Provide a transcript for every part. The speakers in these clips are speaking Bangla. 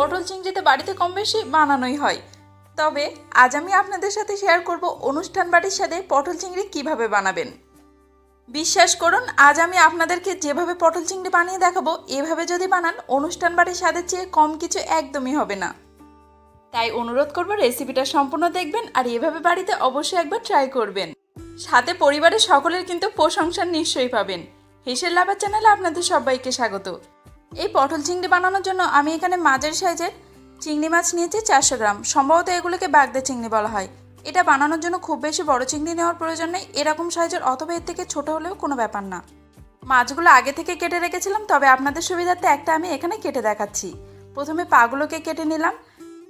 পটল চিংড়িতে বাড়িতে কম বেশি বানানোই হয়, তবে আজ আমি আপনাদের সাথে শেয়ার করব অনুষ্ঠান বাড়ির সাথে পটল চিংড়ি কিভাবে বানাবেন। বিশ্বাস করুন, আজ আমি আপনাদেরকে যেভাবে পটল চিংড়ি বানিয়ে দেখাবো, এভাবে যদি বানান অনুষ্ঠান বাড়ির স্বাদের চেয়ে কম কিছু একদমই হবে না। তাই অনুরোধ করব রেসিপিটা সম্পূর্ণ দেখবেন আর এভাবে বাড়িতে অবশ্যই একবার ট্রাই করবেন। সাথে পরিবারের সকলের কিন্তু প্রশংসা নিশ্চয়ই পাবেন। হেসেল লাভার চ্যানেলে আপনাদের সবাইকে স্বাগত। এই পটল চিংড়ি বানানোর জন্য আমি এখানে মাঝারি সাইজের চিংড়ি মাছ নিয়েছি 400 গ্রাম। সম্ভবত এগুলোকে বাগদা চিংড়ি বলা হয়। এটা বানানোর জন্য খুব বেশি বড় চিংড়ি নেওয়ার প্রয়োজন নেই, এরকম সাইজের অথবা এর থেকে ছোট হলেও কোনো ব্যাপার না। মাছগুলো আগে থেকে কেটে রেখেছিলাম, তবে আপনাদের সুবিধার্থে একটা আমি এখানে কেটে দেখাচ্ছি। প্রথমে পাগুলোকে কেটে নিলাম,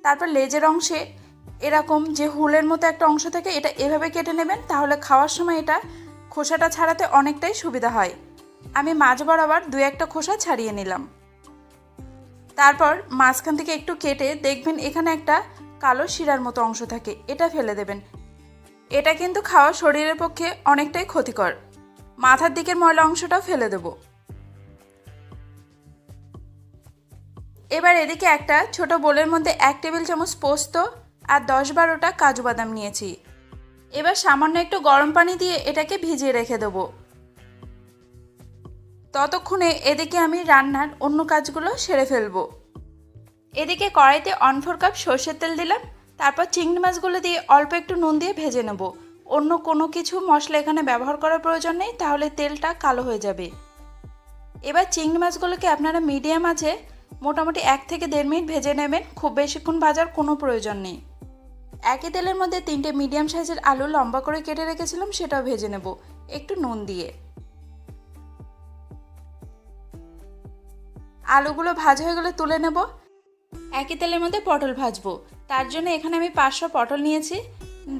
তারপর লেজের অংশে এরকম যে হুলের মতো একটা অংশ থাকে, এটা এভাবে কেটে নেবেন, তাহলে খাওয়ার সময় এটা খোসাটা ছাড়াতে অনেকটাই সুবিধা হয়। আমি মাছ বরাবর 2-1টা খোসা ছাড়িয়ে নিলাম। তারপর মাঝখান থেকে একটু কেটে দেখবেন এখানে একটা কালো শিরার মতো অংশ থাকে, এটা ফেলে দেবেন। এটা কিন্তু খাওয়া শরীরের পক্ষে অনেকটাই ক্ষতিকর। মাথার দিকের ময়লা অংশটাও ফেলে দেব। এবার এদিকে একটা ছোট বোলের মধ্যে 1 টেবিল চামচ পোস্ত আর 10-12টা কাজু বাদাম নিয়েছি। এবার সামান্য একটু গরম পানি দিয়ে এটাকে ভিজিয়ে রেখে দেবো। ততক্ষণে এদিকে আমি রান্নার অন্য কাজগুলো সেরে ফেলবো। এদিকে কড়াইতে 1/4 কাপ সর্ষের তেল দিলাম, তারপর চিংড়ি মাছগুলো দিয়ে অল্প একটু নুন দিয়ে ভেজে নেব। অন্য কোনো কিছু মশলা এখানে ব্যবহার করার প্রয়োজন নেই, তাহলে তেলটা কালো হয়ে যাবে। এবার চিংড়ি মাছগুলোকে আপনারা মিডিয়াম আঁচে মোটামুটি 1 থেকে 1.5 মিনিট ভেজে নেবেন, খুব বেশিক্ষণ ভাজার কোনো প্রয়োজন নেই। একই তেলের মধ্যে 3টে মিডিয়াম সাইজের আলু লম্বা করে কেটে রেখেছিলাম, সেটাও ভেজে নেব একটু নুন দিয়ে। আলুগুলো ভাজা হয়ে গেলে তুলে নেব। একই তেলের মধ্যে পটল ভাজবো, তার জন্য এখানে আমি 500 পটল নিয়েছি।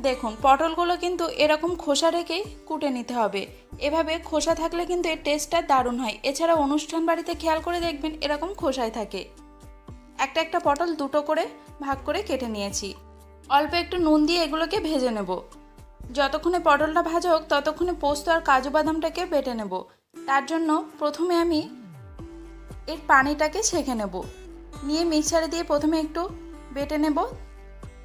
দেখুন, পটলগুলো কিন্তু এরকম খোসা রেখেই কুটে নিতে হবে। এভাবে খোসা থাকলে কিন্তু এর টেস্টটা দারুণ হয়। এছাড়া অনুষ্ঠান বাড়িতে খেয়াল করে দেখবেন এরকম খোসায় থাকে। একটা পটল 2টো করে ভাগ করে কেটে নিয়েছি। অল্প একটু নুন দিয়ে এগুলোকে ভেজে নেব। যতক্ষণে পটলটা ভাজা হোক ততক্ষণে পোস্ত আর কাজু বাদামটাকে বেটে নেব। তার জন্য প্রথমে আমি এর পানিটাকে ছেঁকে নেব, নিয়ে মিক্সারে দিয়ে প্রথমে একটু বেটে নেব,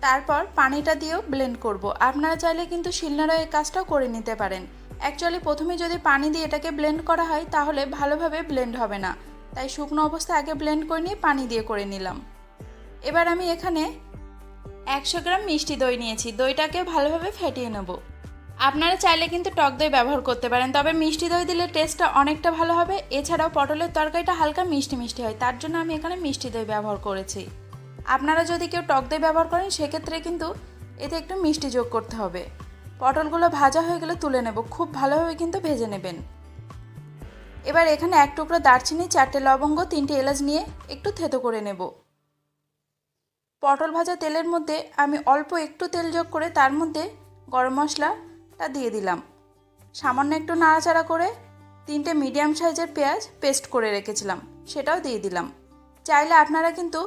তারপর পানিটা দিয়েও ব্লেন্ড করব। আপনারা চাইলে কিন্তু শিলনোড়ায় এই কাজটাও করে নিতে পারেন। অ্যাকচুয়ালি প্রথমে যদি পানি দিয়ে এটাকে ব্লেন্ড করা হয় তাহলে ভালোভাবে ব্লেন্ড হবে না, তাই শুকনো অবস্থায় আগে ব্লেন্ড করে নিয়ে পানি দিয়ে করে নিলাম। এবার আমি এখানে 100 গ্রাম মিষ্টি দই নিয়েছি, দইটাকে ভালোভাবে ফেটিয়ে নেব। আপনারা চাইলে কিন্তু টক দই ব্যবহার করতে পারেন, তবে মিষ্টি দই দিলে টেস্টটা অনেকটা ভালো হবে। এছাড়াও পটলের তরকারিটা হালকা মিষ্টি মিষ্টি হয়, তার জন্য আমি এখানে মিষ্টি দই ব্যবহার করেছি। আপনারা যদি কেউ টক দই ব্যবহার করেন সেক্ষেত্রে কিন্তু এতে একটু মিষ্টি যোগ করতে হবে। পটলগুলো ভাজা হয়ে গেলে তুলে নেব, খুব ভালোভাবে কিন্তু ভেজে নেবেন। এবার এখানে 1 টুকরো দারচিনি, 4টে লবঙ্গ, 3টে এলাচ নিয়ে একটু থেতো করে নেব। পটল ভাজা তেলের মধ্যে আমি অল্প একটু তেল যোগ করে তার মধ্যে গরম মশলাটা দিয়ে দিলাম। সামান্য একটু নাড়াচাড়া করে 3টে মিডিয়াম সাইজের পেঁয়াজ পেস্ট করে রেখেছিলাম, সেটাও দিয়ে দিলাম। চাইলে আপনারা কিন্তু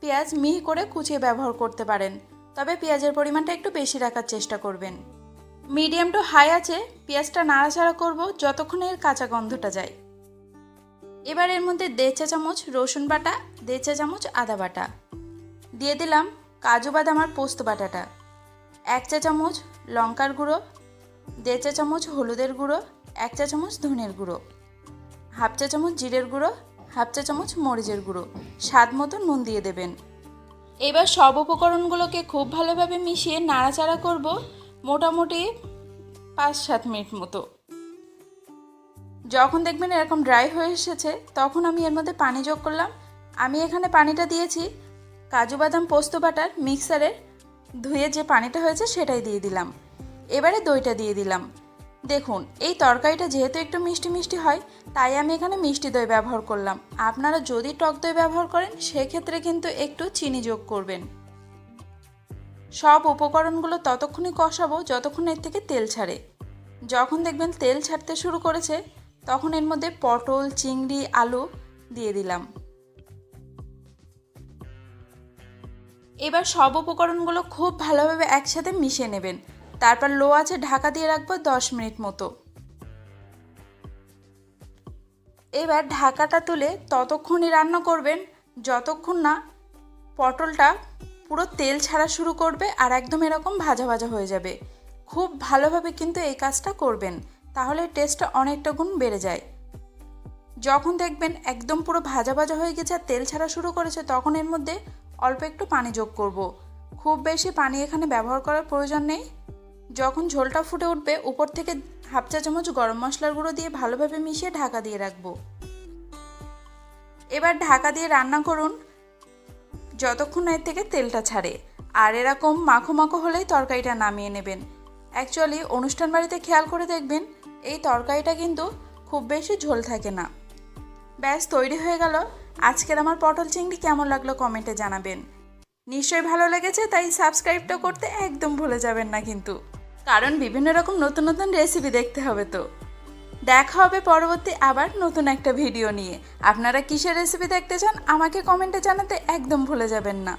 পেঁয়াজ মিহি করে কুচিয়ে ব্যবহার করতে পারেন, তবে পেঁয়াজের পরিমাণটা একটু বেশি রাখার চেষ্টা করবেন। মিডিয়াম টু হাই আছে পেঁয়াজটা নাড়াচাড়া করব যতক্ষণ এর কাঁচা গন্ধটা যায়। এবার এর মধ্যে 1.5 চা চামচ রসুন বাটা, 1.5 চা চামচ আদা বাটা দিয়ে দিলাম। কাজু বাদাম আর পোস্ত বাটাটা, 1 চা চামচ লঙ্কার গুঁড়ো, 1.5 চা চামচ হলুদের গুঁড়ো, 1 চা চামচ ধনের গুঁড়ো, 1/2 চা চামচ জিরের গুঁড়ো, 1/2 চা চামচ মরিচের গুঁড়ো, স্বাদ মতো নুন দিয়ে দেবেন। এবার সব উপকরণগুলোকে খুব ভালোভাবে মিশিয়ে নাড়াচাড়া করব মোটামুটি 5-7 মিনিট মতো। যখন দেখবেন এরকম ড্রাই হয়ে এসেছে তখন আমি এর মধ্যে পানি যোগ করলাম। আমি এখানে পানিটা দিয়েছি কাজু বাদাম পোস্ত বাটার মিক্সারে ধুয়ে যে পানিটা হয়েছে সেটাই দিয়ে দিলাম। এবারে দইটা দিয়ে দিলাম। দেখুন, এই তরকারিটা যেহেতু একটু মিষ্টি মিষ্টি হয় তাই আমি এখানে মিষ্টি দই ব্যবহার করলাম। আপনারা যদি টক দই ব্যবহার করেন সেক্ষেত্রে কিন্তু একটু চিনি যোগ করবেন। সব উপকরণগুলো ততক্ষণই কষাবো যতক্ষণ এর থেকে তেল ছাড়ে। যখন দেখবেন তেল ছাড়তে শুরু করেছে তখন এর মধ্যে পটল, চিংড়ি, আলু দিয়ে দিলাম। এবার সব উপকরণগুলো খুব ভালোভাবে একসাথে মিশিয়ে নেবেন, তারপর লো আঁচে ঢাকা দিয়ে রাখবো 10 মিনিট মতো। এবার ঢাকাটা তুলে ততক্ষণই রান্না করবেন যতক্ষণ না পটলটা পুরো তেল ছাড়া শুরু করবে আর একদম এরকম ভাজা ভাজা হয়ে যাবে। খুব ভালোভাবে কিন্তু এই কাজটা করবেন, তাহলে টেস্টটা অনেকটা গুণ বেড়ে যায়। যখন দেখবেন একদম পুরো ভাজা ভাজা হয়ে গেছে আর তেল ছাড়া শুরু করেছে, তখন এর মধ্যে অল্প একটু পানি যোগ করব। খুব বেশি পানি এখানে ব্যবহার করার প্রয়োজন নেই। যখন ঝোলটা ফুটে উঠবে, উপর থেকে হাফ চা চামচ গরম মশলার গুঁড়ো দিয়ে ভালোভাবে মিশিয়ে ঢাকা দিয়ে রাখবো। এবার ঢাকা দিয়ে রান্না করুন যতক্ষণ এর থেকে তেলটা ছাড়ে। আর এরকম মাখো মাখো হলেই তরকারিটা নামিয়ে নেবেন। অ্যাকচুয়ালি অনুষ্ঠান বাড়িতে খেয়াল করে দেখবেন এই তরকারিটা কিন্তু খুব বেশি ঝোল থাকে না। ব্যাস তৈরি হয়ে গেল আজকের আমার পটল চিংড়ি। কেমন লাগলো কমেন্টে জানাবেন। নিশ্চয়ই ভালো লেগেছে, তাই সাবস্ক্রাইবটা করতে একদম ভুলে যাবেন না কিন্তু, কারণ বিভিন্ন রকম নতুন নতুন রেসিপি দেখতে হবে। তো দেখা হবে পরবর্তী আবার নতুন একটা ভিডিও নিয়ে। আপনারা কিসের রেসিপি দেখতে চান আমাকে কমেন্টে জানাতে একদম ভুলে যাবেন না।